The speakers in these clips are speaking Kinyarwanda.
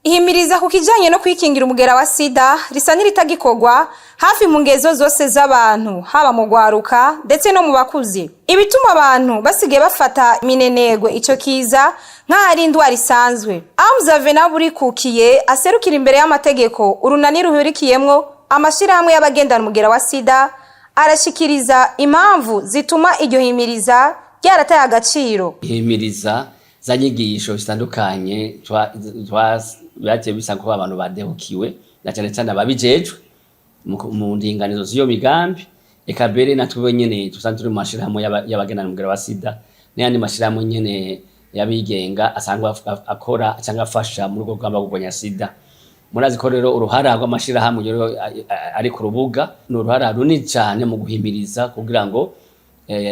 Ihimiriza ku kijanye no kwikingira umugera wa sida risa n'iritagikorwa hafi mu ngezo zose z'abantu haba mu gwaruka ndetse no mu bakuze. Ibituma abantu basigaye bafata minenegwe ico kiza nk'ari indwara isanzwe. Amzave Naburikukiye aserukira imbere y'amategeko urunani ruhurikiyemwo amashirahamwe y'abagendana umugera wa sida arashikiriza impamvu zituma iryo himiriza ryarataye agaciro. Ihimiriza za nyigisho zitandukanye byagiye bisa ko abantu badehukiwe na cyane cyane ababijejwe mu ndinganizo z'iyo migambi eka mbere natwe nyene tusanzwe mu mashirahamwe y'abagendana umugera wa sida n'ayandi mashirahamwe nyene yabigenga asangwa akora cyangwa afasha mu rugo rw'amba kurwanya sida. Murazi ko rero uruhara rw'amashirahamwe ari ku rubuga n'uruhara runini cyane mu guhimiriza kugira ngo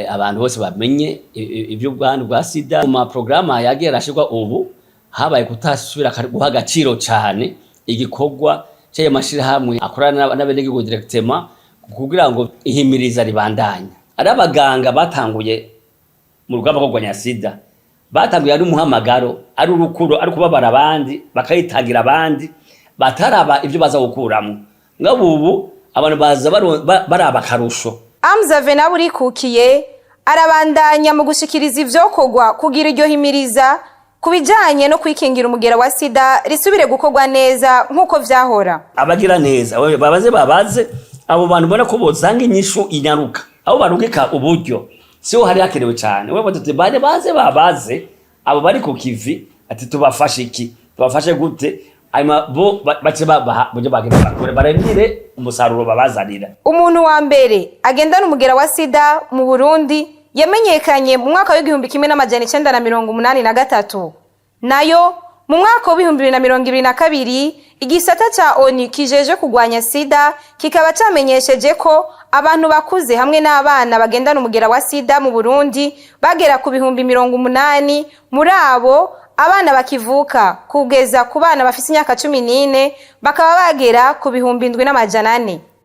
abantu bose bamenye ibyo bwandu bwa sida. Mu programa yagiye arashirwa ubu habaye kutasubira guha agaciro cyane igikorwa cyo mashirahamwe akorana n'abenegihugu directement kugira ngo ihimiriza ribandanya. Ari abaganga batanguye mu rugamba rwo kurwanya sida batanguye ari umuhamagaro ari urukuro ari kubabara abandi bakayitangira abandi bataraba ibyo baza gukuramo ngabo ubu abantu baza baraba karusho. Amzave Naburikukiye arabandanya mu gushikiriza ivyokorwa kugira iryo himiriza kubijanye no kwikingira umugera wa sida risubire gukorwa neza nkuko vyahora. Abagira neza babaze abo bantu bona ko bozanga inyishu inyaruka abo barungika uburyo siho hari hakenewe cyane. Wewe bote babaze abo bari ku kivi ati tubafashe iki tubafashe gute ayima bo bace babaha buryo bagenda bakore barengire umusaruro babazanira. Umuntu wa mbere agendana umugera wa sida mu Burundi yamenyekanye mu mwaka wa 1983 nayo mu mwaka wa 2022 igisata ca ONU kijeje kugwanya sida kikaba camenyesheje ko abantu bakuze hamwe n'abana bagendana umugera wa sida mu Burundi bagera ku 80,000 muri abo abana bakivuka kugeza ku bana bafise imyaka 14 bakaba bagera ku 7,400.